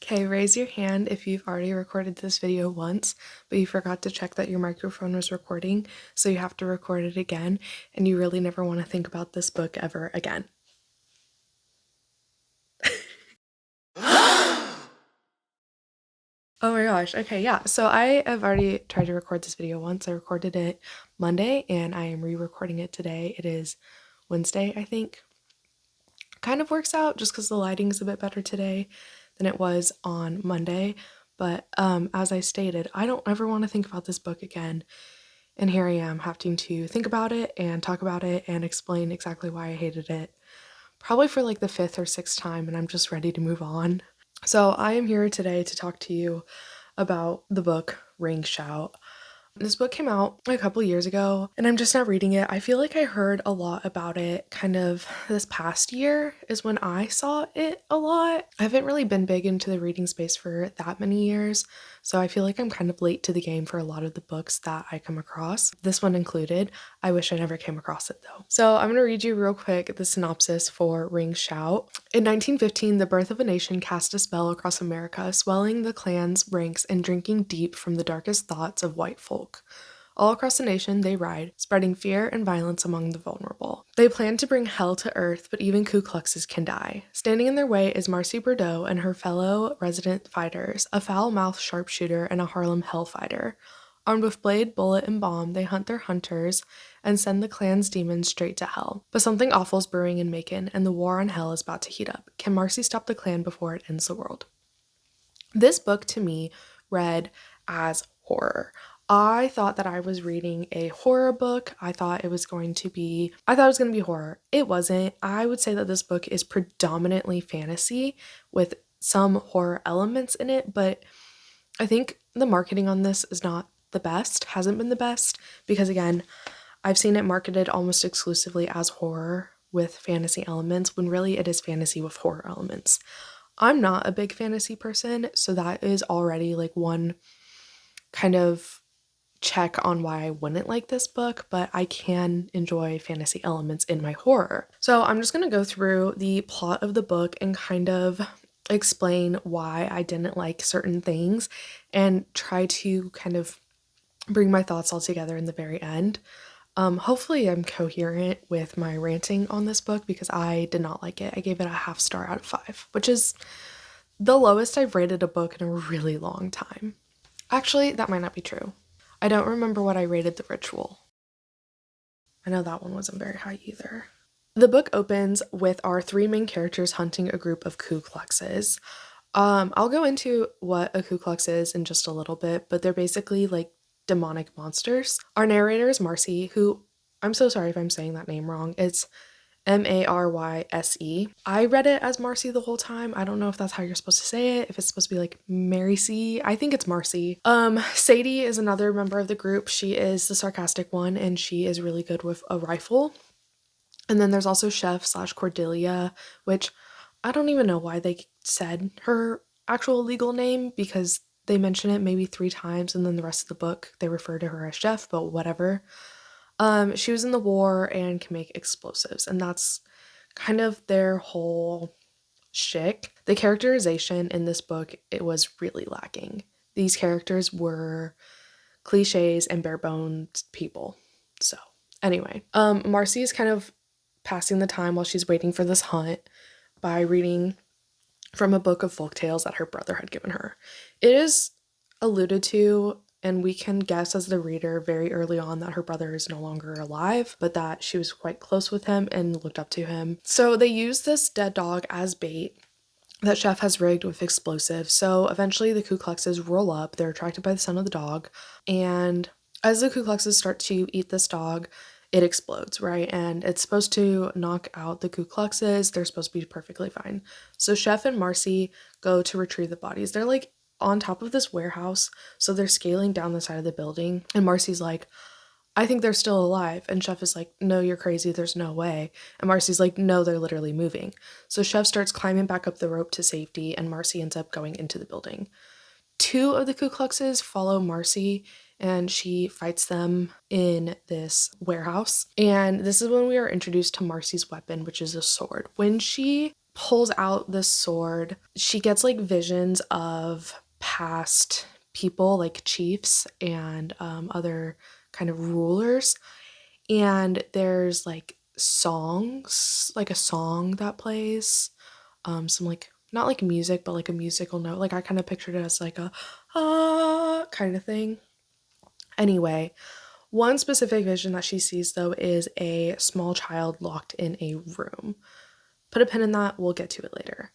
Okay, raise your hand if you've already recorded this video once, but you forgot to check that your microphone was recording, so you have to record it again, and you really never want to think about this book ever again. Oh my gosh, okay, yeah, so I have already tried to record this video once. I recorded it Monday, and I am re-recording it today. It is Wednesday, I think. Kind of works out just because the lighting is a bit better today than it was on Monday, but as I stated, I don't ever want to think about this book again. And here I am having to think about it and talk about it and explain exactly why I hated it. Probably for like the 5th or 6th time, and I'm just ready to move on. So I am here today to talk to you about the book Ring Shout. This book came out a couple years ago, and I'm just now reading it. I feel like I heard a lot about it kind of this past year is when I saw it a lot. I haven't really been big into the reading space for that many years, so I feel like I'm kind of late to the game for a lot of the books that I come across, this one included. I wish I never came across it though. So I'm going to read you real quick the synopsis for Ring Shout. In 1915, the birth of a nation cast a spell across America, swelling the clan's ranks and drinking deep from the darkest thoughts of white folk. All across the nation they ride, spreading fear and violence among the vulnerable. They plan to bring hell to earth, but even Ku Kluxes can die. Standing in their way is Marcy Bordeaux and her fellow resident fighters, a foul-mouthed sharpshooter and a Harlem hellfighter. Armed with blade, bullet, and bomb, they hunt their hunters and send the clan's demons straight to hell. But something awful is brewing in Macon, and the war on hell is about to heat up. Can Marcy stop the clan before it ends the world? This book, to me, read as horror. I thought that I was reading a horror book. I thought it was going to be horror. It wasn't. I would say that this book is predominantly fantasy with some horror elements in it, but I think the marketing on this is not the best, hasn't been the best, because again, I've seen it marketed almost exclusively as horror with fantasy elements when really it is fantasy with horror elements. I'm not a big fantasy person, so that is already like one kind of check on why I wouldn't like this book, but I can enjoy fantasy elements in my horror. So I'm just going to go through the plot of the book and kind of explain why I didn't like certain things and try to kind of bring my thoughts all together in the very end. Hopefully I'm coherent with my ranting on this book because I did not like it. I gave it a half star out of 5, which is the lowest I've rated a book in a really long time. Actually, that might not be true. I don't remember what I rated The Ritual. I know that one wasn't very high either. The book opens with our 3 main characters hunting a group of Ku Kluxes. I'll go into what a Ku Klux is in just a little bit, but they're basically like demonic monsters. Our narrator is Marcy, who, I'm so sorry if I'm saying that name wrong. It's MarYse. I read it as Marcy the whole time. I don't know if that's how you're supposed to say it, if it's supposed to be like Mary C. I think it's Marcy. Sadie is another member of the group. She is the sarcastic one, and she is really good with a rifle. And then there's also Chef / Cordelia, which I don't even know why they said her actual legal name, because they mention it maybe 3 times, and then the rest of the book they refer to her as Chef, but whatever. She was in the war and can make explosives, and that's kind of their whole shtick. The characterization in this book, it was really lacking. These characters were cliches and bare bones people. So anyway, Marcy is kind of passing the time while she's waiting for this hunt by reading from a book of folk tales that her brother had given her. It is alluded to, and we can guess as the reader very early on, that her brother is no longer alive, but that she was quite close with him and looked up to him. So they use this dead dog as bait that Chef has rigged with explosives. So eventually the Ku Kluxes roll up. They're attracted by the scent of the dog, and as the Ku Kluxes start to eat this dog, it explodes, right? And it's supposed to knock out the Ku Kluxes. They're supposed to be perfectly fine. So Chef and Marcy go to retrieve the bodies. They're like on top of this warehouse, so they're scaling down the side of the building, and Marcy's like, I think they're still alive. And Chef is like, no, you're crazy, there's no way. And Marcy's like, no, they're literally moving. So Chef starts climbing back up the rope to safety, and Marcy ends up going into the building. 2 of the Ku Kluxes follow Marcy, and she fights them in this warehouse. And this is when we are introduced to Marcy's weapon, which is a sword. When she pulls out this sword. She gets like visions of past people, like chiefs and other kind of rulers. And there's like songs, like a song that plays, some like not like music, but like a musical note. Like I kind of pictured it as like a ah kind of thing. Anyway, one specific vision that she sees though is a small child locked in a room. Put a pin in that, we'll get to it later.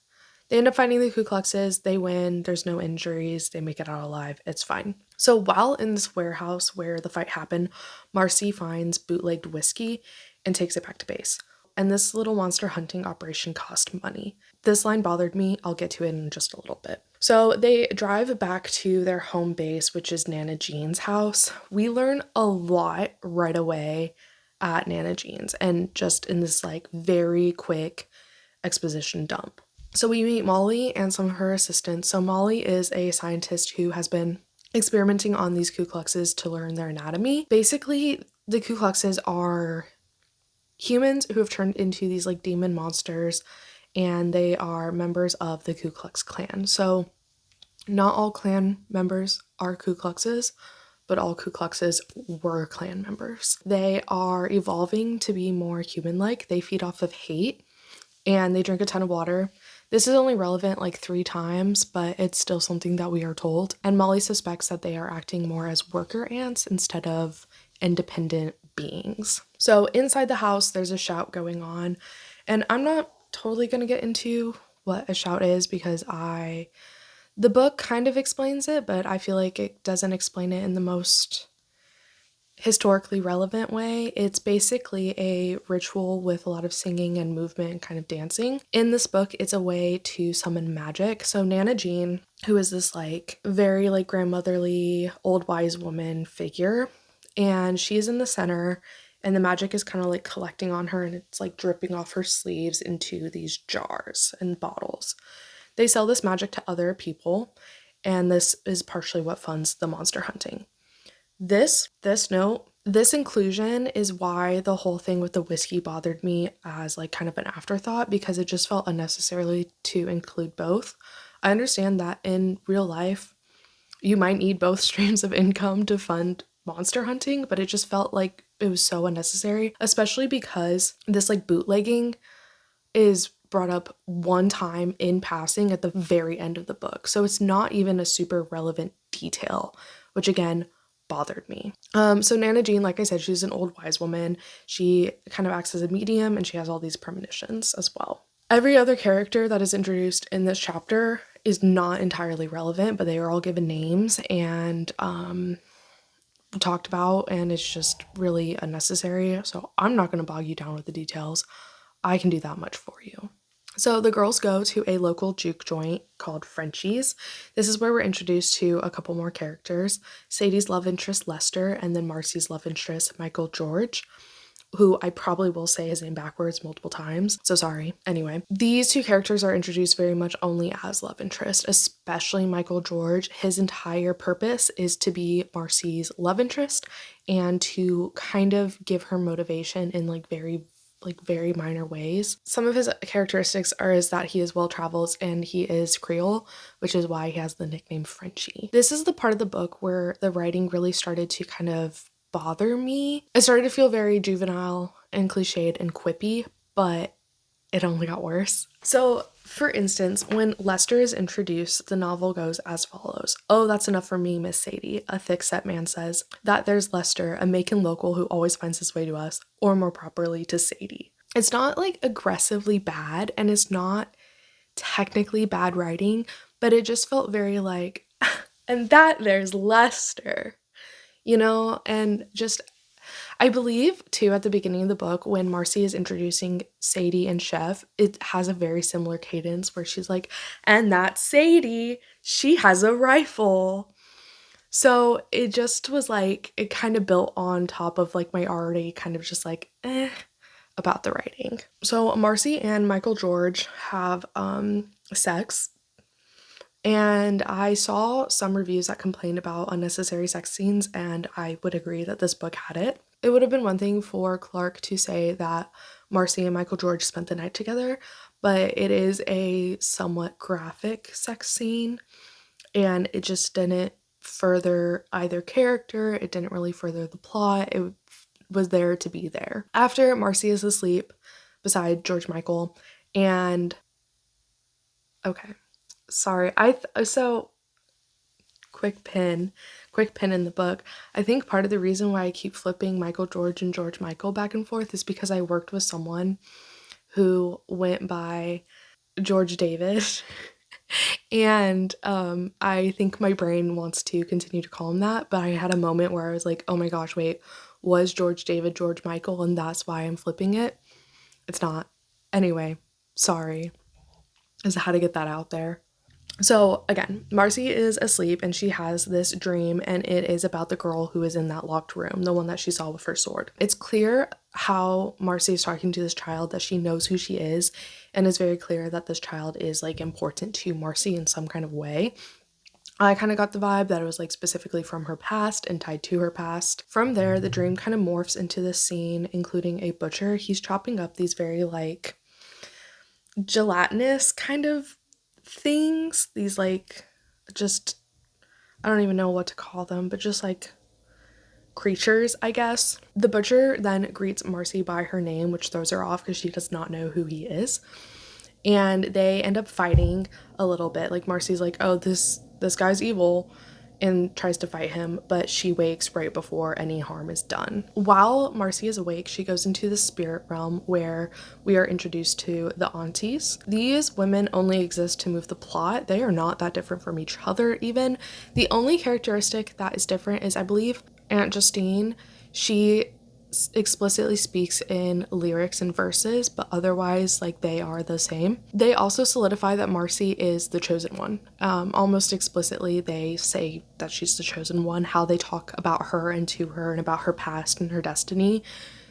They end up finding the Ku Kluxes, they win, there's no injuries, they make it out alive, it's fine. So while in this warehouse where the fight happened, Marcy finds bootlegged whiskey and takes it back to base. And this little monster hunting operation cost money. This line bothered me, I'll get to it in just a little bit. So they drive back to their home base, which is Nana Jean's house. We learn a lot right away at Nana Jean's and just in this like very quick exposition dump. So we meet Molly and some of her assistants. So Molly is a scientist who has been experimenting on these Ku Kluxes to learn their anatomy. Basically, the Ku Kluxes are humans who have turned into these like demon monsters, and they are members of the Ku Klux Klan. So not all Klan members are Ku Kluxes, but all Ku Kluxes were Klan members. They are evolving to be more human-like. They feed off of hate, and they drink a ton of water. This is only relevant like 3 times, but it's still something that we are told. And Molly suspects that they are acting more as worker ants instead of independent beings. So inside the house, there's a shout going on. And I'm not totally going to get into what a shout is because the book kind of explains it, but I feel like it doesn't explain it in the most historically relevant way. It's basically a ritual with a lot of singing and movement and kind of dancing. In this book, it's a way to summon magic. So Nana Jean, who is this like very like grandmotherly old wise woman figure, and she's in the center, and the magic is kind of like collecting on her, and it's like dripping off her sleeves into these jars and bottles. They sell this magic to other people, and this is partially what funds the monster hunting. This inclusion is why the whole thing with the whiskey bothered me as like kind of an afterthought, because it just felt unnecessarily to include both. I understand that in real life you might need both streams of income to fund monster hunting, but it just felt like it was so unnecessary, especially because this like bootlegging is brought up one time in passing at the very end of the book. So it's not even a super relevant detail, which again bothered me. So Nana Jean, like I said, she's an old wise woman. She kind of acts as a medium, and she has all these premonitions as well. Every other character that is introduced in this chapter is not entirely relevant, but they are all given names and talked about, and it's just really unnecessary. So I'm not going to bog you down with the details. I can do that much for you. So the girls go to a local juke joint called Frenchie's. This is where we're introduced to a couple more characters. Sadie's love interest, Lester, and then Marcy's love interest, Michael George, who I probably will say his name backwards multiple times, so sorry. Anyway, these 2 characters are introduced very much only as love interest, especially Michael George. His entire purpose is to be Marcy's love interest and to kind of give her motivation in like very minor ways. Some of his characteristics is that he is well-traveled and he is Creole, which is why he has the nickname Frenchie. This is the part of the book where the writing really started to kind of bother me. It started to feel very juvenile and cliched and quippy, but it only got worse. So, for instance, when Lester is introduced, the novel goes as follows. "Oh, that's enough for me, Miss Sadie," a thick-set man says. "That there's Lester, a Macon local who always finds his way to us, or more properly, to Sadie." It's not like aggressively bad, and it's not technically bad writing, but it just felt very like, and that there's Lester, and just I believe, too, at the beginning of the book, when Marcy is introducing Sadie and Chef, it has a very similar cadence where she's like, "And that's Sadie, she has a rifle." So it just was like, it kind of built on top of like my already kind of just like, about the writing. So Marcy and Michael George have sex. And I saw some reviews that complained about unnecessary sex scenes, and I would agree that this book had it. It would have been one thing for Clark to say that Marcy and Michael George spent the night together, but it is a somewhat graphic sex scene, and it just didn't further either character, it didn't really further the plot, it was there to be there. After Marcy is asleep beside George Michael, and okay, sorry, so quick pin in the book. I think part of the reason why I keep flipping Michael George and George Michael back and forth is because I worked with someone who went by George David. And I think my brain wants to continue to call him that, but I had a moment where I was like, oh my gosh, wait, was George David George Michael, and that's why I'm flipping it? It's not. Anyway, sorry. Is how to get that out there. So again, Marcy is asleep and she has this dream, and it is about the girl who is in that locked room, the one that she saw with her sword. It's clear how Marcy is talking to this child that she knows who she is, and it's very clear that this child is like important to Marcy in some kind of way. I kind of got the vibe that it was like specifically from her past and tied to her past. From there, the dream kind of morphs into this scene, including a butcher. He's chopping up these very like gelatinous kind of things, these like just, I don't even know what to call them, but just like creatures, I guess. The butcher then greets Marcy by her name, which throws her off because she does not know who he is. And they end up fighting a little bit. Like Marcy's like, oh, this guy's evil, and tries to fight him, but she wakes right before any harm is done. While Marcy is awake, she goes into the spirit realm where we are introduced to the aunties. These women only exist to move the plot. They are not that different from each other even. The only characteristic that is different is, I believe, Aunt Justine. She explicitly speaks in lyrics and verses, but otherwise like they are the same. They also solidify that Marcy is the chosen one. Almost explicitly they say that she's the chosen one. How they talk about her and to her and about her past and her destiny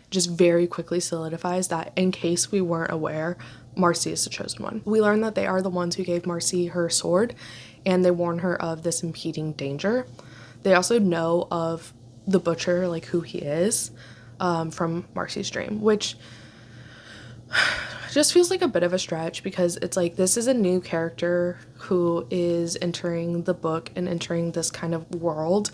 just very quickly solidifies that, in case we weren't aware, Marcy is the chosen one. We learn that they are the ones who gave Marcy her sword, and they warn her of this impending danger. They also know of the butcher, like who he is, from Marcy's dream, which just feels like a bit of a stretch because it's like this is a new character who is entering the book and entering this kind of world,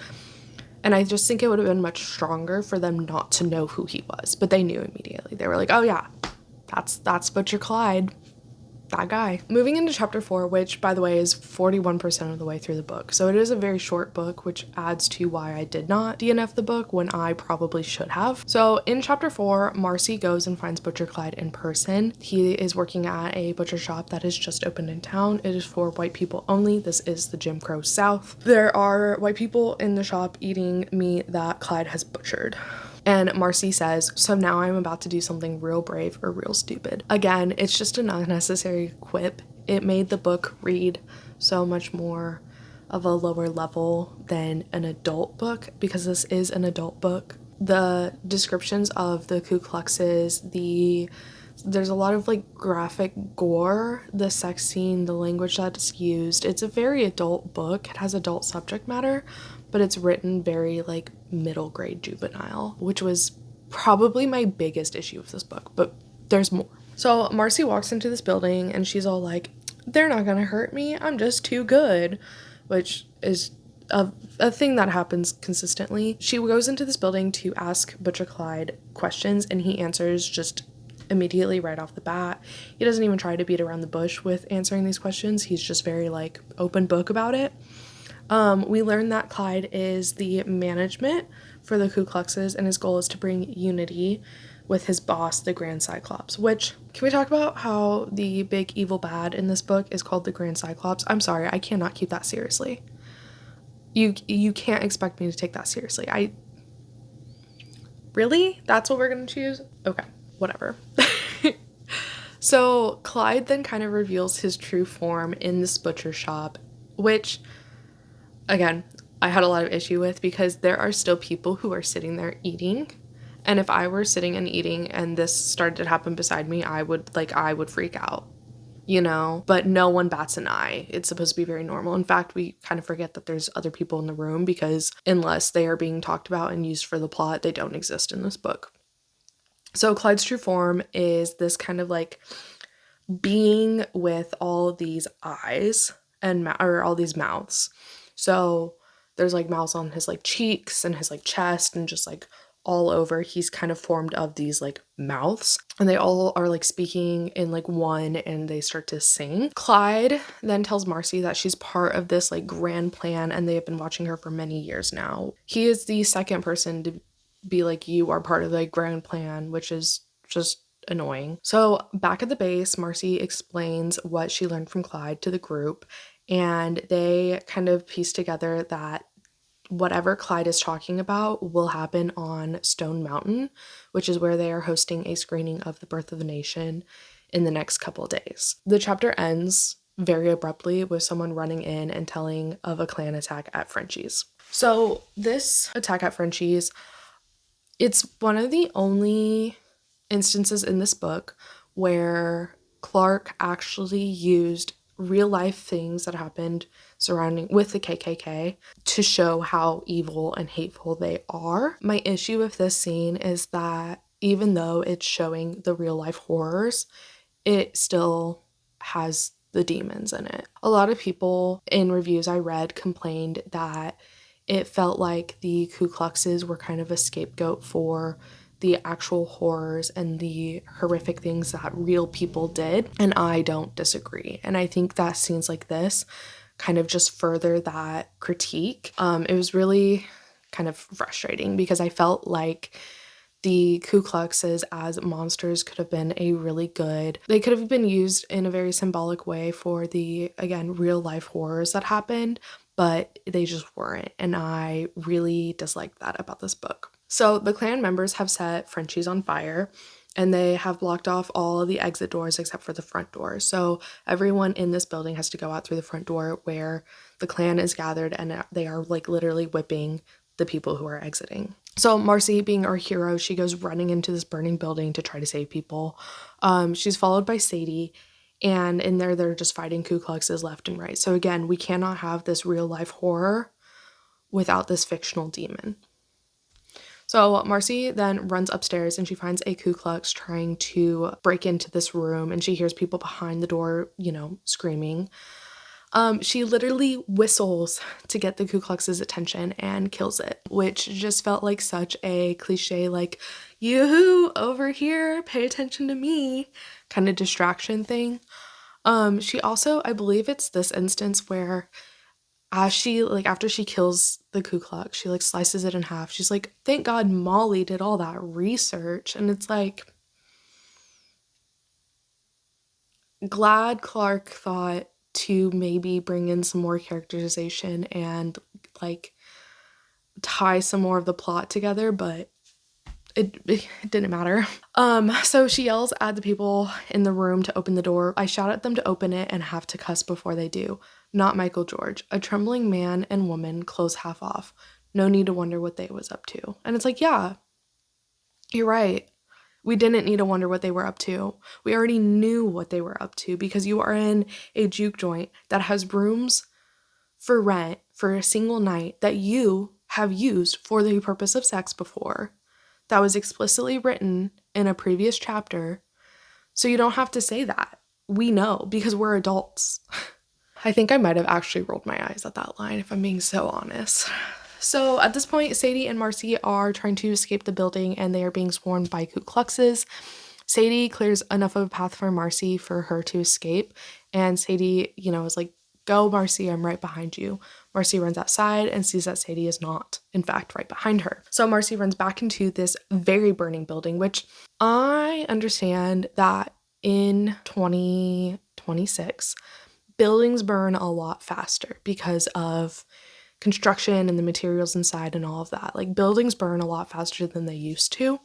and I just think it would have been much stronger for them not to know who he was, but they knew immediately. They were like, oh yeah, that's Butcher Clyde, that guy. Moving into chapter 4, which by the way is 41% of the way through the book, so it is a very short book, which adds to why I did not DNF the book when I probably should have. So in chapter 4, Marcy goes and finds Butcher Clyde in person. He is working at a butcher shop that has just opened in town. It is for white people only. This is the Jim Crow South. There are white people in the shop eating meat that Clyde has butchered. And Marcy says, so now I'm about to do something real brave or real stupid. Again, it's just an unnecessary quip. It made the book read so much more of a lower level than an adult book, because this is an adult book. The descriptions of the Ku Kluxes, there's a lot of like graphic gore, the sex scene, the language that's used. It's a very adult book. It has adult subject matter, but it's written very like middle grade juvenile, which was probably my biggest issue with this book, but there's more. So Marcy walks into this building and she's all like, they're not gonna hurt me, I'm just too good, which is a thing that happens consistently. She goes into this building to ask Butcher Clyde questions, and he answers just immediately right off the bat. He doesn't even try to beat around the bush with answering these questions. He's just very like open book about it. We learn that Clyde is the management for the Ku Kluxes, and his goal is to bring unity with his boss, the Grand Cyclops, which, can we talk about how the big evil bad in this book is called the Grand Cyclops? I'm sorry, I cannot keep that seriously. You can't expect me to take that seriously. Really? That's what we're gonna choose? Okay, whatever. So Clyde then kind of reveals his true form in this butcher shop, which, again, I had a lot of issue with because there are still people who are sitting there eating. And if I were sitting and eating and this started to happen beside me, I would freak out, you know? But no one bats an eye. It's supposed to be very normal. In fact, we kind of forget that there's other people in the room because unless they are being talked about and used for the plot, they don't exist in this book. So Clyde's true form is this kind of like being with all of these eyes and or all these mouths. So there's like mouths on his like cheeks and his like chest and just like all over. He's kind of formed of these like mouths, and they all are like speaking in like one, and they start to sing. Clyde then tells Marcy that she's part of this like grand plan, and they have been watching her for many years now. He is the second person to be like, you are part of the grand plan, which is just annoying. So back at the base, Marcy explains what she learned from Clyde to the group, and they kind of piece together that whatever Clyde is talking about will happen on Stone Mountain, which is where they are hosting a screening of The Birth of a Nation in the next couple of days. The chapter ends very abruptly with someone running in and telling of a Klan attack at Frenchie's. So this attack at Frenchie's, it's one of the only instances in this book where Clark actually used real life things that happened surrounding with the KKK to show how evil and hateful they are. My issue with this scene is that even though it's showing the real life horrors, it still has the demons in it. A lot of people in reviews I read complained that it felt like the Ku Kluxes were kind of a scapegoat for the actual horrors and the horrific things that real people did, and I don't disagree. And I think that scenes like this kind of just further that critique. It was really kind of frustrating because I felt like the Ku Kluxes as monsters could have been they could have been used in a very symbolic way for the, again, real life horrors that happened, but they just weren't. And I really disliked that about this book. So the Klan members have set Frenchie's on fire, and they have blocked off all of the exit doors except for the front door. So everyone in this building has to go out through the front door where the Klan is gathered, and they are like literally whipping the people who are exiting. So Marcy, being our hero, she goes running into this burning building to try to save people. She's followed by Sadie, and in there they're just fighting Ku Kluxes left and right. So again, we cannot have this real life horror without this fictional demon. So Marcy then runs upstairs and she finds a Ku Klux trying to break into this room, and she hears people behind the door, screaming. She literally whistles to get the Ku Klux's attention and kills it, which just felt like such a cliche, like, yoo-hoo, over here, pay attention to me, kind of distraction thing. She also, I believe it's this instance where after she kills the Ku Klux, she slices it in half. She's like, thank God Molly did all that research. And it's like, glad Clark thought to maybe bring in some more characterization and tie some more of the plot together, but it didn't matter. So she yells at the people in the room to open the door. I shout at them to open it and have to cuss before they do. Not Michael George. A trembling man and woman, clothes half off. No need to wonder what they was up to. And it's like, yeah, you're right. We didn't need to wonder what they were up to. We already knew what they were up to because you are in a juke joint that has rooms for rent for a single night that you have used for the purpose of sex before. That was explicitly written in a previous chapter. So you don't have to say that. We know because we're adults. I think I might have actually rolled my eyes at that line, if I'm being so honest. So at this point, Sadie and Marcy are trying to escape the building, and they are being swarmed by Ku Kluxes. Sadie clears enough of a path for Marcy for her to escape, and Sadie, is like, go, Marcy, I'm right behind you. Marcy runs outside and sees that Sadie is not, in fact, right behind her. So Marcy runs back into this very burning building, which I understand that in 2026, buildings burn a lot faster because of construction and the materials inside and all of that. Buildings burn a lot faster than they used to,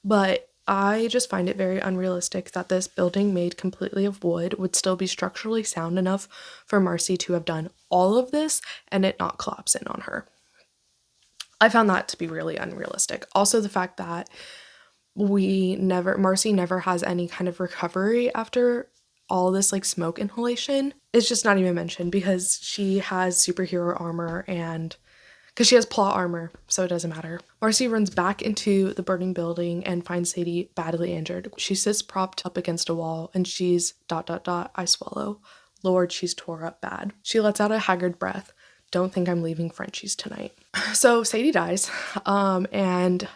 but I just find it very unrealistic that this building made completely of wood would still be structurally sound enough for Marcy to have done all of this and it not collapse in on her. I found that to be really unrealistic. Also, the fact that Marcy never has any kind of recovery after all this smoke inhalation is just not even mentioned because she has superhero armor and because she has plot armor, so it doesn't matter. Marcy runs back into the burning building and finds Sadie badly injured. She sits propped up against a wall, and she's ... I swallow. Lord, she's tore up bad. She lets out a haggard breath. Don't think I'm leaving Frenchie's tonight. So Sadie dies, and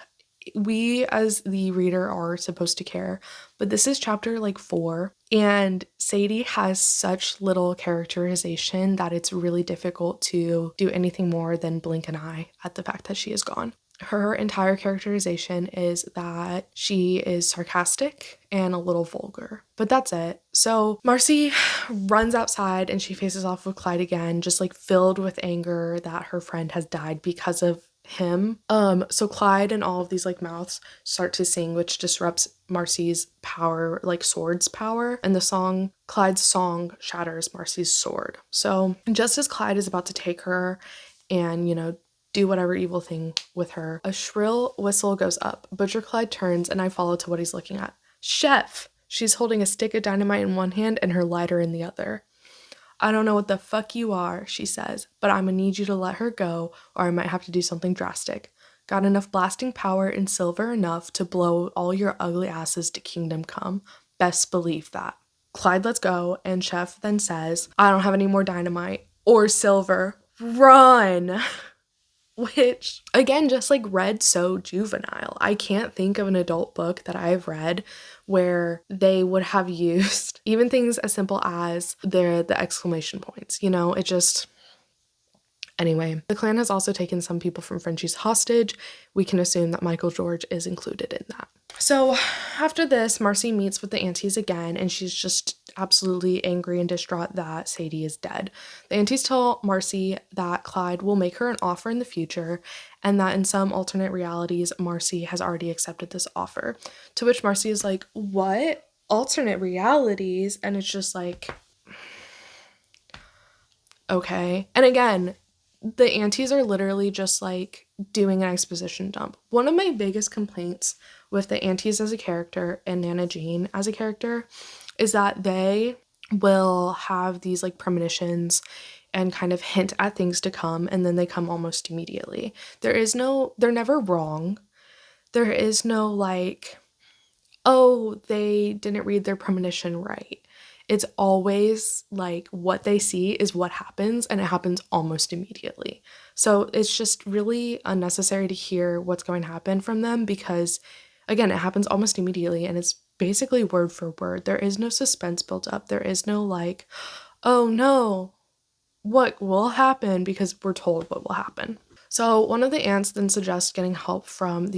we as the reader are supposed to care, but this is chapter like 4, and Sadie has such little characterization that it's really difficult to do anything more than blink an eye at the fact that she is gone. Her entire characterization is that she is sarcastic and a little vulgar, but that's it. So Marcy runs outside and she faces off with Clyde again, just like filled with anger that her friend has died because of him. So Clyde and all of these like mouths start to sing, which disrupts Marcy's power, like sword's power, and Clyde's song shatters Marcy's sword. So just as Clyde is about to take her and, do whatever evil thing with her, a shrill whistle goes up. Butcher Clyde turns and I follow to what he's looking at. Chef! She's holding a stick of dynamite in one hand and her lighter in the other. I don't know what the fuck you are, she says, but I'm gonna need you to let her go or I might have to do something drastic. Got enough blasting power and silver enough to blow all your ugly asses to kingdom come. Best believe that. Clyde lets go and Chef then says, I don't have any more dynamite or silver. Run! Which, again, just like read so juvenile. I can't think of an adult book that I've read where they would have used even things as simple as the exclamation points. It just... Anyway, the clan has also taken some people from Frenchie's hostage. We can assume that Michael George is included in that. So after this, Marcy meets with the aunties again, and she's just absolutely angry and distraught that Sadie is dead. The aunties tell Marcy that Clyde will make her an offer in the future, and that in some alternate realities, Marcy has already accepted this offer. To which Marcy is like, what? Alternate realities? And it's just like, okay. And again, the aunties are literally just like doing an exposition dump. One of my biggest complaints with the aunties as a character and Nana Jean as a character is that they will have these like premonitions and kind of hint at things to come, and then they come almost immediately. They're never wrong. There is no like, oh, they didn't read their premonition right. It's always like what they see is what happens, and it happens almost immediately. So it's just really unnecessary to hear what's going to happen from them because, again, it happens almost immediately and it's basically word for word. There is no suspense built up. There is no like, oh no, what will happen, because we're told what will happen. So one of the aunts then suggests getting help from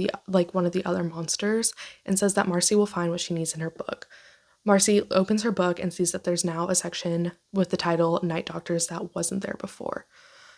one of the other monsters and says that Marcy will find what she needs in her book. Marcy opens her book and sees that there's now a section with the title Night Doctors that wasn't there before.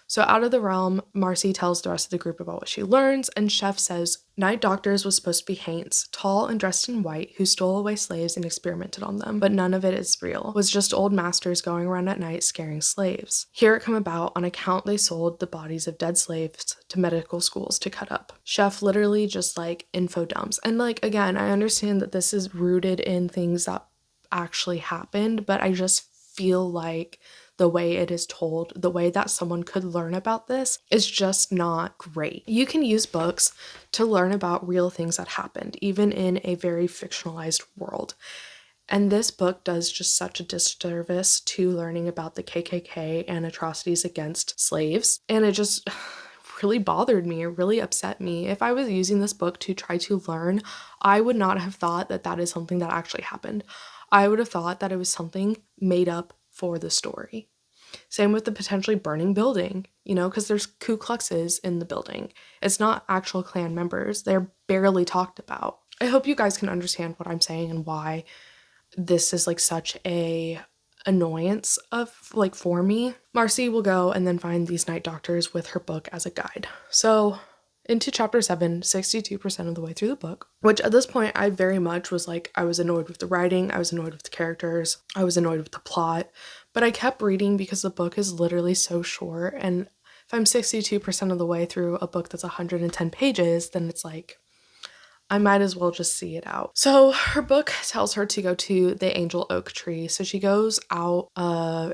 So out of the realm, Marcy tells the rest of the group about what she learns, and Chef says Night Doctors was supposed to be Haints, tall and dressed in white, who stole away slaves and experimented on them, but none of it is real. It was just old masters going around at night scaring slaves. Here it come about on account they sold the bodies of dead slaves to medical schools to cut up. Chef literally just like info dumps. And like, again, I understand that this is rooted in things that actually happened, but I just feel like the way it is told, the way that someone could learn about this is just not great. You can use books to learn about real things that happened, even in a very fictionalized world. And this book does just such a disservice to learning about the KKK and atrocities against slaves. And it just really bothered me. It really upset me. If I was using this book to try to learn, I would not have thought that that is something that actually happened. I would have thought that it was something made up for the story. Same with the potentially burning building, because there's Ku Kluxes in the building. It's not actual Klan members. They're barely talked about. I hope you guys can understand what I'm saying and why this is like such a annoyance for me. Marcy will go and then find these night doctors with her book as a guide. So into chapter 7, 62% of the way through the book, which at this point I very much was like, I was annoyed with the writing, I was annoyed with the characters, I was annoyed with the plot, but I kept reading because the book is literally so short, and if I'm 62% of the way through a book that's 110 pages, then it's like, I might as well just see it out. So her book tells her to go to the angel oak tree. So she goes out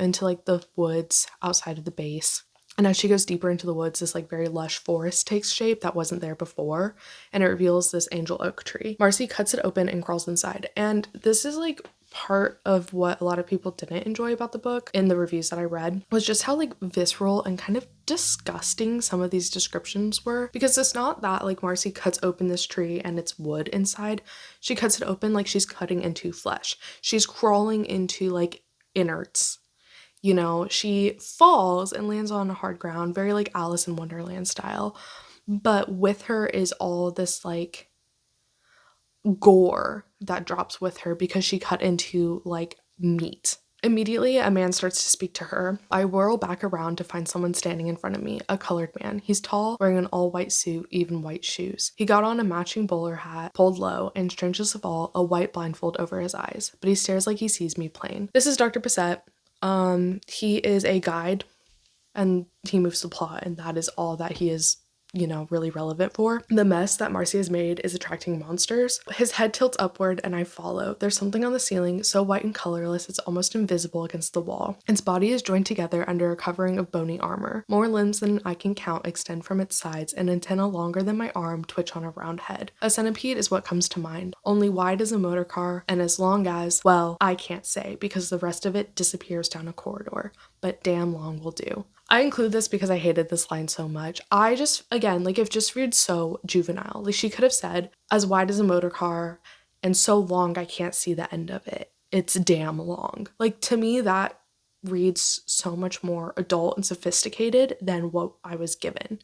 into like the woods outside of the base. And as she goes deeper into the woods, this like very lush forest takes shape that wasn't there before, and it reveals this angel oak tree. Marcy cuts it open and crawls inside. And this is like part of what a lot of people didn't enjoy about the book in the reviews that I read, was just how like visceral and kind of disgusting some of these descriptions were. Because it's not that like Marcy cuts open this tree and it's wood inside. She cuts it open like she's cutting into flesh. She's crawling into like innards. You know, she falls and lands on hard ground, very like Alice in Wonderland style. But with her is all this like gore that drops with her because she cut into like meat. Immediately, a man starts to speak to her. I whirl back around to find someone standing in front of me, a colored man. He's tall, wearing an all-white suit, even white shoes. He got on a matching bowler hat, pulled low, and strangest of all, a white blindfold over his eyes. But he stares like he sees me plain. This is Dr. Bissett. He is a guide and he moves the plot, and that is all that he is, you know, really relevant for. The mess that Marcy has made is attracting monsters. His head tilts upward and I follow. There's something on the ceiling, so white and colorless it's almost invisible against the wall. Its body is joined together under a covering of bony armor. More limbs than I can count extend from its sides, and antennae longer than my arm twitch on a round head. A centipede is what comes to mind, only wide as a motor car and as long as, well, I can't say because the rest of it disappears down a corridor, but damn long will do. I include this because I hated this line so much. I just, again, like, it just reads so juvenile. Like, she could have said, as wide as a motor car and so long I can't see the end of it. It's damn long. Like, to me, that reads so much more adult and sophisticated than what I was given.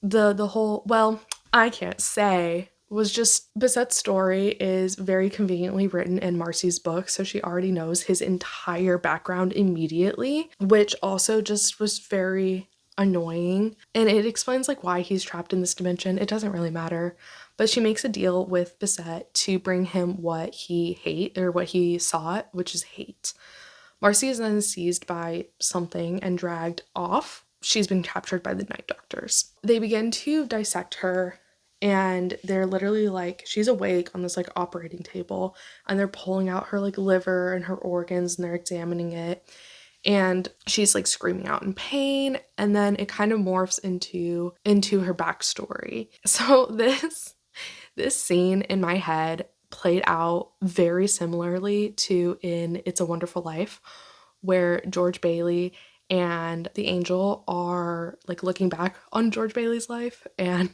The whole, well, I can't say, was just, Bissette's story is very conveniently written in Marcy's book, so she already knows his entire background immediately, which also just was very annoying. And it explains like why he's trapped in this dimension. It doesn't really matter, but she makes a deal with Bissette to bring him what he sought, which is hate. Marcy is then seized by something and dragged off. She's been captured by the night doctors. They begin to dissect her, and they're literally like, she's awake on this like operating table, and they're pulling out her like liver and her organs, and they're examining it, and she's like screaming out in pain. And then it kind of morphs into her backstory. So this scene in my head played out very similarly to in It's a Wonderful Life, where George Bailey and the angel are like looking back on George Bailey's life and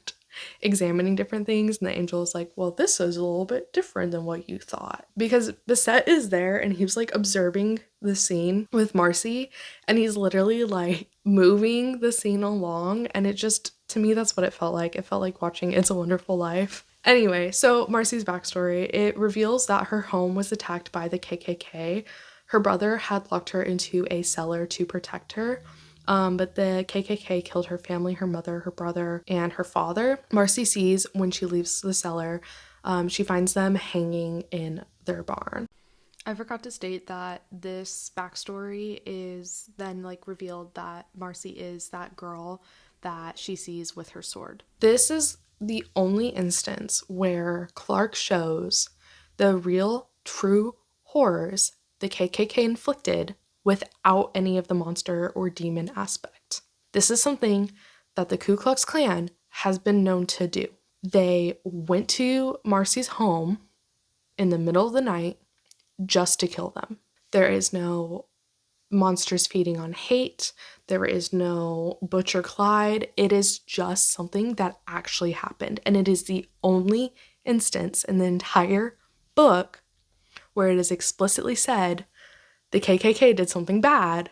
examining different things, and the angel is like, well, this is a little bit different than what you thought, because Bissette is there and he was like observing the scene with Marcy, and he's literally like moving the scene along, and it just, to me, that's what it felt like. It felt like watching It's a Wonderful Life. Anyway, so Marcy's backstory, it reveals that her home was attacked by the KKK. Her brother had locked her into a cellar to protect her, but the KKK killed her family, her mother, her brother, and her father. Marcy sees when she leaves the cellar, she finds them hanging in their barn. I forgot to state that this backstory is then like revealed that Marcy is that girl that she sees with her sword. This is the only instance where Clark shows the real, true horrors the KKK inflicted without any of the monster or demon aspect. This is something that the Ku Klux Klan has been known to do. They went to Marcy's home in the middle of the night just to kill them. There is no monsters feeding on hate. There is no Butcher Clyde. It is just something that actually happened. And it is the only instance in the entire book where it is explicitly said the KKK did something bad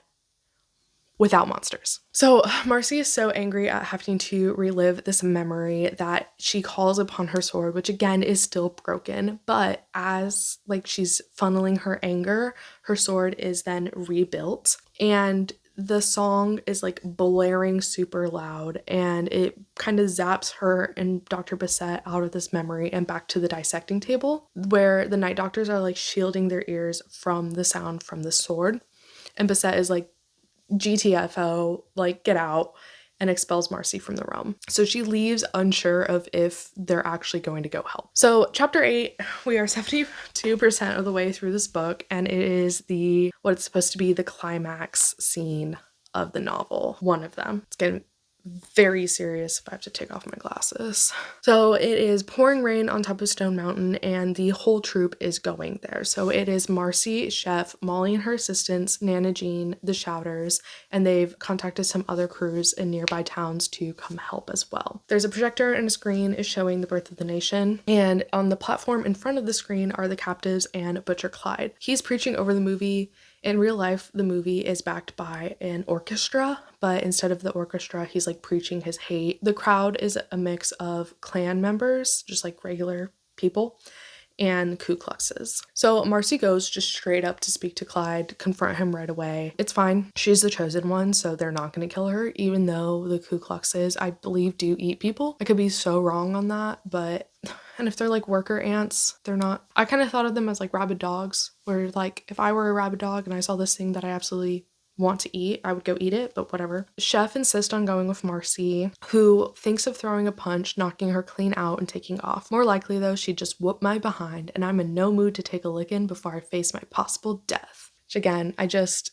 without monsters. So Marcy is so angry at having to relive this memory that she calls upon her sword, which again is still broken, but as like she's funneling her anger, her sword is then rebuilt, and the song is like blaring super loud, and it kind of zaps her and Dr. Bissette out of this memory and back to the dissecting table, where the night doctors are like shielding their ears from the sound from the sword. And Bissette is like, GTFO, like, get out, and expels Marcy from the realm. So she leaves unsure of if they're actually going to go help. So chapter 8, we are 72% of the way through this book, and it is what it's supposed to be the climax scene of the novel. One of them. It's getting very serious if I have to take off my glasses. So it is pouring rain on top of Stone Mountain, and the whole troop is going there. So it is Marcy, Chef, Molly and her assistants, Nana Jean, the Shouters, and they've contacted some other crews in nearby towns to come help as well. There's a projector and a screen is showing the birth of the nation, and on the platform in front of the screen are the captives and Butcher Clyde. He's preaching over the movie. In real life, the movie is backed by an orchestra, but instead of the orchestra, he's like preaching his hate. The crowd is a mix of Klan members, just like regular people, and Ku Kluxes. So Marcy goes just straight up to speak to Clyde, confront him right away. It's fine. She's the chosen one, so they're not going to kill her, even though the Ku Kluxes, I believe, do eat people. I could be so wrong on that, but... And if they're like worker ants, they're not. I kind of thought of them as like rabid dogs, where like if I were a rabid dog and I saw this thing that I absolutely want to eat, I would go eat it, but whatever. Chef insists on going with Marcy, who thinks of throwing a punch, knocking her clean out and taking off. More likely though, she'd just whoop my behind, and I'm in no mood to take a licking before I face my possible death. Which again,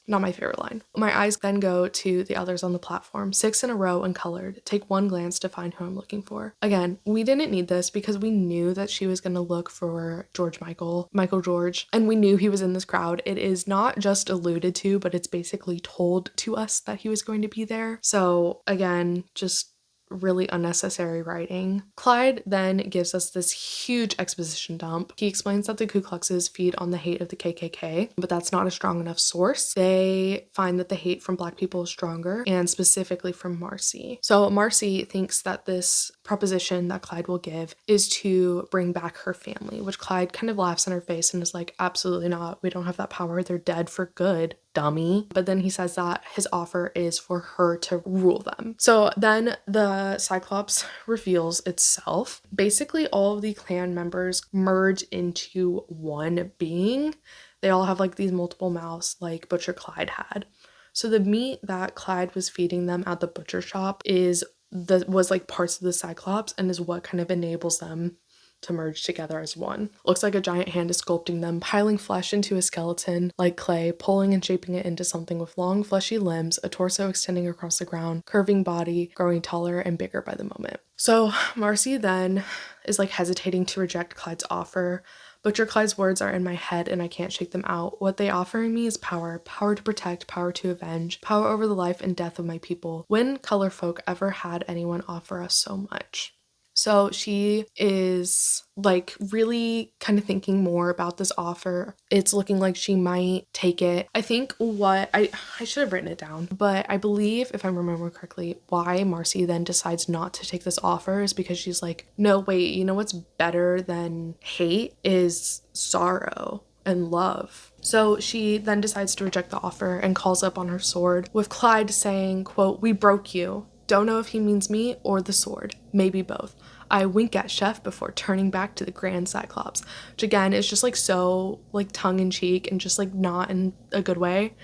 not my favorite line. My eyes then go to the others on the platform, 6 in a row and colored. Take one glance to find who I'm looking for. Again, we didn't need this because we knew that she was gonna look for Michael George, and we knew he was in this crowd. It is not just alluded to, but it's basically told to us that he was going to be there. So again, just really unnecessary writing. Clyde then gives us this huge exposition dump. He explains that the Ku Kluxes feed on the hate of the KKK, but that's not a strong enough source. They find that the hate from Black people is stronger, and specifically from Marcy. So Marcy thinks that this proposition that Clyde will give is to bring back her family, which Clyde kind of laughs in her face and is like, absolutely not. We don't have that power. They're dead for good, dummy. But then he says that his offer is for her to rule them. So then the Cyclops reveals itself. Basically, all of the clan members merge into one being. They all have like these multiple mouths like Butcher Clyde had. So the meat that Clyde was feeding them at the butcher shop was like parts of the Cyclops, and is what kind of enables them to merge together as one. Looks like a giant hand is sculpting them, piling flesh into a skeleton like clay, pulling and shaping it into something with long fleshy limbs, a torso extending across the ground, curving body, growing taller and bigger by the moment. So Marcy then is like hesitating to reject Clyde's offer. Butcher Clyde's words are in my head and I can't shake them out. What they offering me is power. Power to protect, power to avenge, power over the life and death of my people. When color folk ever had anyone offer us so much? So she is like really kind of thinking more about this offer. It's looking like she might take it. I think what I should have written it down, but I believe, if I remember correctly, why Marcy then decides not to take this offer is because she's like, no, wait, you know what's better than hate is sorrow and love. So she then decides to reject the offer and calls up on her sword, with Clyde saying, quote, "We broke you. Don't know if he means me or the sword. Maybe both. I wink at Chef before turning back to the Grand Cyclops," which again is just like so like tongue-in-cheek and just like not in a good way.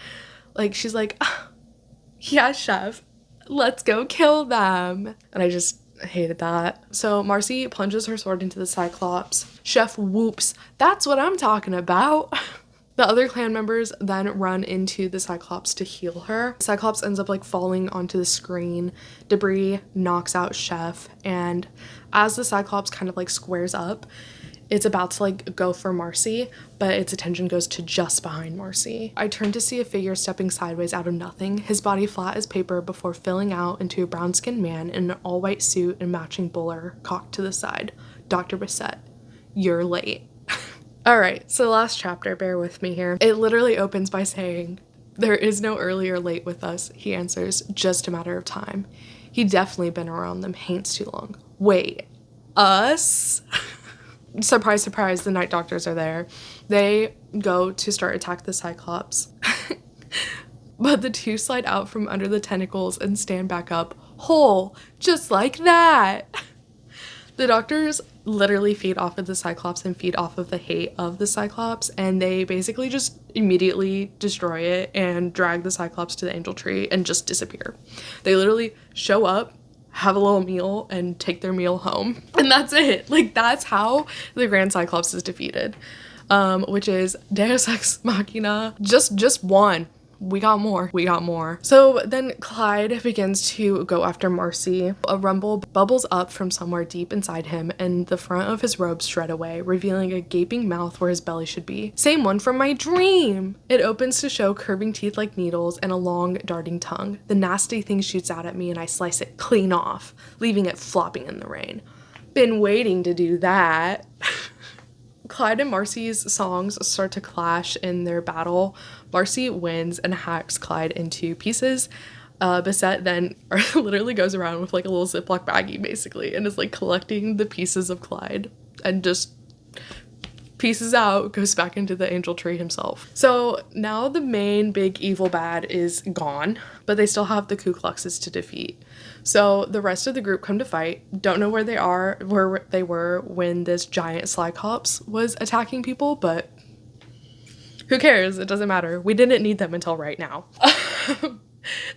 Like she's like, yeah, Chef, let's go kill them. And I just hated that. So Marcy plunges her sword into the Cyclops. Chef whoops, "That's what I'm talking about." The other clan members then run into the Cyclops to heal her. Cyclops ends up like falling onto the screen. Debris knocks out Chef, and as the Cyclops kind of like squares up, it's about to like go for Marcy, but its attention goes to just behind Marcy. I turn to see a figure stepping sideways out of nothing, his body flat as paper before filling out into a brown-skinned man in an all-white suit and matching bowler cocked to the side. Dr. Bissett, you're late. All right, so last chapter, bear with me here. It literally opens by saying, "There is no early or late with us," he answers, "just a matter of time. He definitely been around them haints too long." Wait, us? Surprise, surprise, the Night Doctors are there. They go to start attack the Cyclops. But the two slide out from under the tentacles and stand back up, whole, just like that. The Doctors literally feed off of the Cyclops and feed off of the hate of the Cyclops, and they basically just immediately destroy it and drag the Cyclops to the angel tree and just disappear. They literally show up, have a little meal, and take their meal home. And that's it. Like, that's how the Grand Cyclops is defeated. Which is Deus Ex Machina. Just one. we got more. We got more. So then Clyde begins to go after Marcy. A rumble bubbles up from somewhere deep inside him, and the front of his robe shred away, revealing a gaping mouth where his belly should be. Same one from my dream! It opens to show curving teeth like needles and a long, darting tongue. The nasty thing shoots out at me, and I slice it clean off, leaving it flopping in the rain. Been waiting to do that. Clyde and Marcy's songs start to clash in their battle. Marcy wins and hacks Clyde into pieces. Bissette then literally goes around with like a little Ziploc baggie basically and is like collecting the pieces of Clyde and just pieces out, goes back into the angel tree himself. So now the main big evil bad is gone, but they still have the Ku Kluxes to defeat. So the rest of the group come to fight. Don't know where they were when this giant Cyclops was attacking people, but who cares? It doesn't matter. We didn't need them until right now.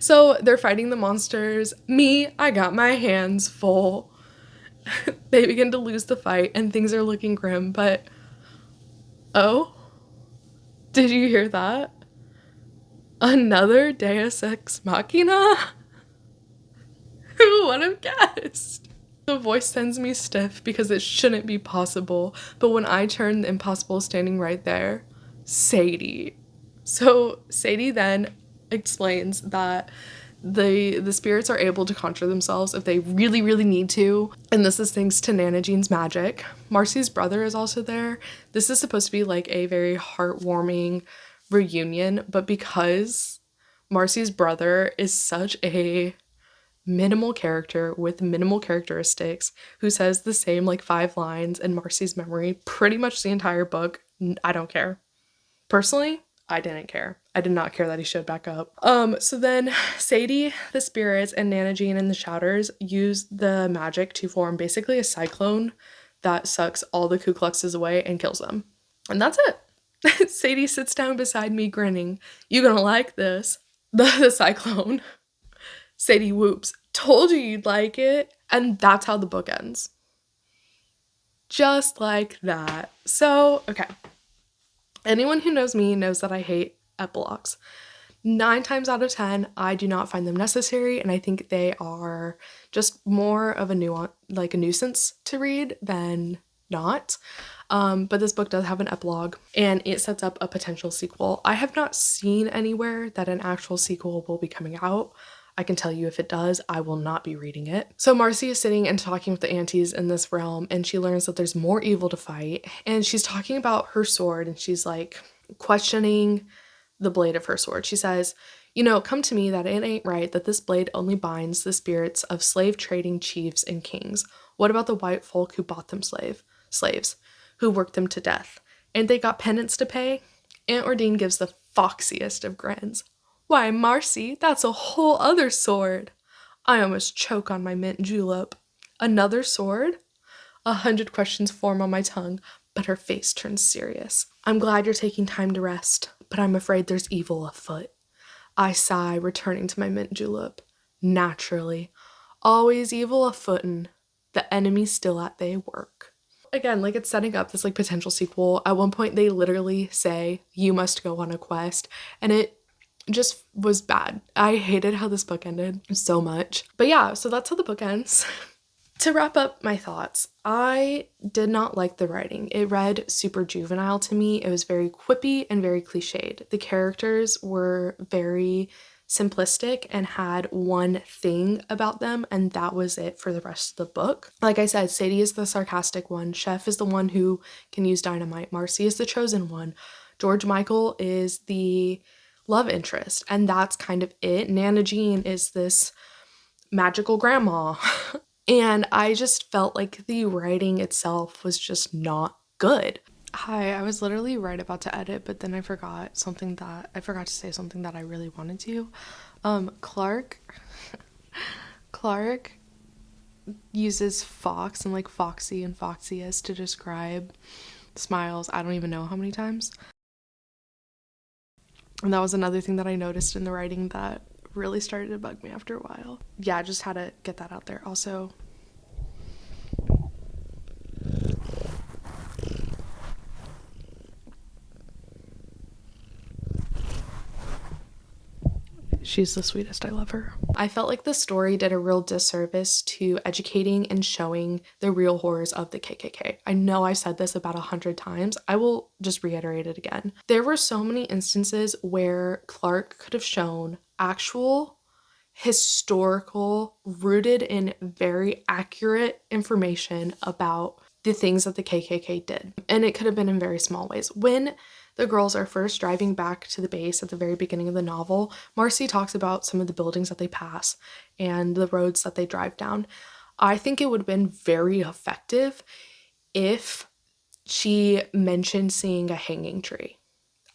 So they're fighting the monsters. Me, I got my hands full. They begin to lose the fight and things are looking grim, but oh, did you hear that? Another Deus Ex Machina? Who would have guessed? The voice sends me stiff because it shouldn't be possible, but when I turn, the impossible is standing right there. Sadie. So Sadie then explains that the spirits are able to conjure themselves if they really, really need to, and this is thanks to Nana Jean's magic. Marcy's brother is also there. This is supposed to be like a very heartwarming reunion, but because Marcy's brother is such a minimal character with minimal characteristics who says the same like 5 lines in Marcy's memory pretty much the entire book, I don't care. Personally, I didn't care. I did not care that he showed back up. So then Sadie, the spirits, and Nana Jean and the Shouters use the magic to form basically a cyclone that sucks all the Ku Kluxes away and kills them. And that's it. Sadie sits down beside me grinning. You gonna like this. The cyclone. Sadie whoops. Told you you'd like it. And that's how the book ends. Just like that. So, okay. Anyone who knows me knows that I hate epilogues. 9 times out of 10, I do not find them necessary, and I think they are just more of a nuisance to read than not. But this book does have an epilogue, and it sets up a potential sequel. I have not seen anywhere that an actual sequel will be coming out. I can tell you if it does, I will not be reading it. So Marcy is sitting and talking with the aunties in this realm, and she learns that there's more evil to fight, and she's talking about her sword, and she's like questioning the blade of her sword. She says, you know, come to me that it ain't right that this blade only binds the spirits of slave trading chiefs and kings. What about the white folk who bought them slaves, who worked them to death? And they got penance to pay? Aunt Ordine gives the foxiest of grins. Why, Marcy, that's a whole other sword. I almost choke on my mint julep. Another sword? 100 questions form on my tongue, but her face turns serious. I'm glad you're taking time to rest, but I'm afraid there's evil afoot. I sigh, returning to my mint julep. Naturally. Always evil afootin'. The enemy still at they work. Again, like it's setting up this like potential sequel. At one point they literally say, you must go on a quest, and it just was bad. I hated how this book ended so much. But yeah, so that's how the book ends. To wrap up my thoughts, I did not like the writing. It read super juvenile to me. It was very quippy and very cliched. The characters were very simplistic and had one thing about them, and that was it for the rest of the book. Like I said, Sadie is the sarcastic one. Chef is the one who can use dynamite. Marcy is the chosen one. George Michael is the love interest, and that's kind of it. Nana Jean is this magical grandma. And I just felt like the writing itself was just not good. Hi, I was literally right about to edit, but then I forgot to say something that I really wanted to. Clark uses fox and like foxy and foxiest to describe smiles. I don't even know how many times. And that was another thing that I noticed in the writing that really started to bug me after a while. Yeah, I just had to get that out there. Also, She's the sweetest. I love her. I felt like the story did a real disservice to educating and showing the real horrors of the KKK. I know I've said this about 100 times. I will just reiterate it again. There were so many instances where Clark could have shown actual historical, rooted in very accurate information about the things that the KKK did. And it could have been in very small ways. When the girls are first driving back to the base at the very beginning of the novel, Marcy talks about some of the buildings that they pass and the roads that they drive down. I think it would have been very effective if she mentioned seeing a hanging tree.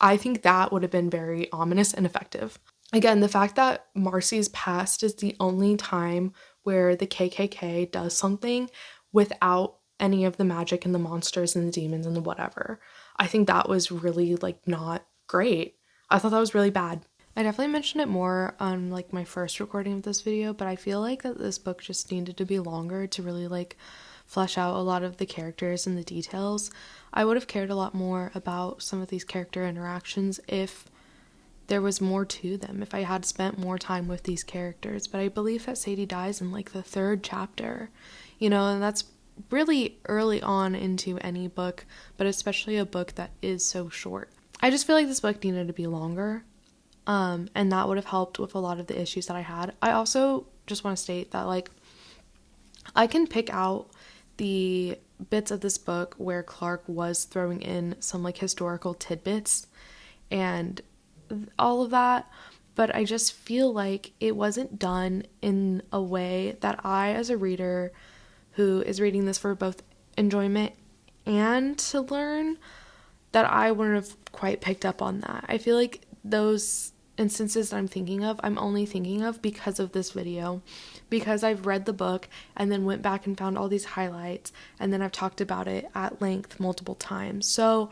I think that would have been very ominous and effective. Again, the fact that Marcy's past is the only time where the KKK does something without any of the magic and the monsters and the demons and the whatever. I think that was really, like, not great. I thought that was really bad. I definitely mentioned it more on, like, my first recording of this video, but I feel like that this book just needed to be longer to really, like, flesh out a lot of the characters and the details. I would have cared a lot more about some of these character interactions if there was more to them, if I had spent more time with these characters. But I believe that Sadie dies in, like, the 3rd chapter, you know, and that's really early on into any book, but especially a book that is so short. I just feel like this book needed to be longer, and that would have helped with a lot of the issues that I had. I also just want to state that, like, I can pick out the bits of this book where Clark was throwing in some, like, historical tidbits and all of that, but I just feel like it wasn't done in a way that I, as a reader who is reading this for both enjoyment and to learn, that I wouldn't have quite picked up on that. I feel like those instances that I'm thinking of, I'm only thinking of because of this video, because I've read the book and then went back and found all these highlights, and then I've talked about it at length multiple times. So,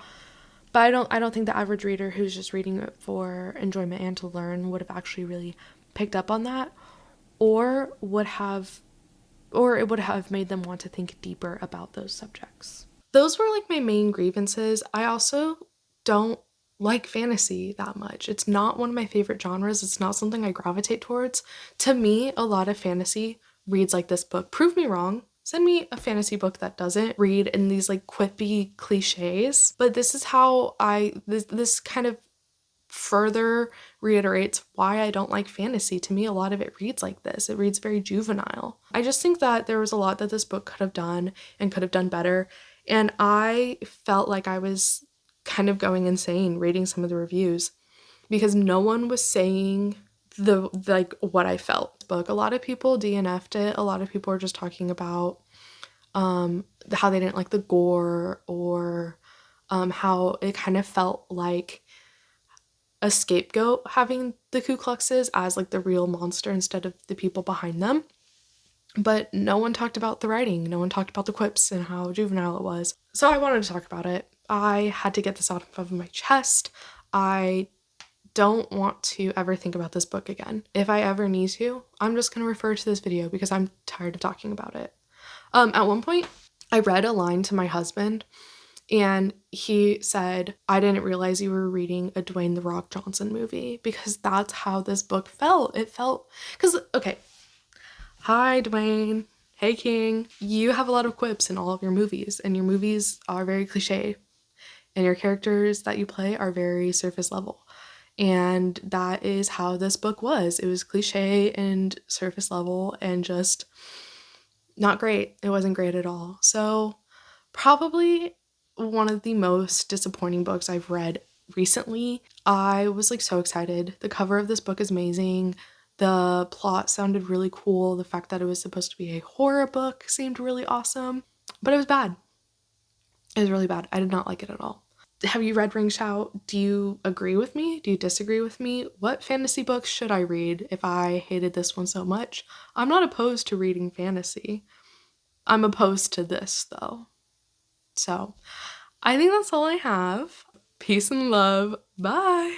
but I don't think the average reader who's just reading it for enjoyment and to learn would have actually really picked up on that, or it would have made them want to think deeper about those subjects. Those were, like, my main grievances. I also don't like fantasy that much. It's not one of my favorite genres. It's not something I gravitate towards. To me, a lot of fantasy reads like this book. Prove me wrong. Send me a fantasy book that doesn't read in these, like, quippy cliches. But this is how this kind of further reiterates why I don't like fantasy. To me, a lot of it reads like this. It reads very juvenile. I just think that there was a lot that this book could have done and could have done better. And I felt like I was kind of going insane reading some of the reviews because no one was saying what I felt. Book. A lot of people DNF'd it. A lot of people were just talking about how they didn't like the gore, or how it kind of felt like a scapegoat having the Ku Kluxes as, like, the real monster instead of the people behind them. But no one talked about the writing. No one talked about the quips and how juvenile it was. So I wanted to talk about it. I had to get this out of my chest. I don't want to ever think about this book again. If I ever need to, I'm just going to refer to this video because I'm tired of talking about it. At one point, I read a line to my husband, and he said, "I didn't realize you were reading a Dwayne The Rock Johnson movie," because that's how this book felt. It felt, because, okay, hi Dwayne, hey King, you have a lot of quips in all of your movies, and your movies are very cliche, and your characters that you play are very surface level. And that is how this book was. It was cliche and surface level and just not great. It wasn't great at all. So probably one of the most disappointing books I've read recently. I was, like, so excited. The cover of this book is amazing. The plot sounded really cool. The fact that it was supposed to be a horror book seemed really awesome. But it was bad. It was really bad. I did not like it at all. Have you read Ring Shout? Do you agree with me? Do you disagree with me? What fantasy books should I read if I hated this one so much? I'm not opposed to reading fantasy. I'm opposed to this, though. So, I think that's all I have. Peace and love. Bye.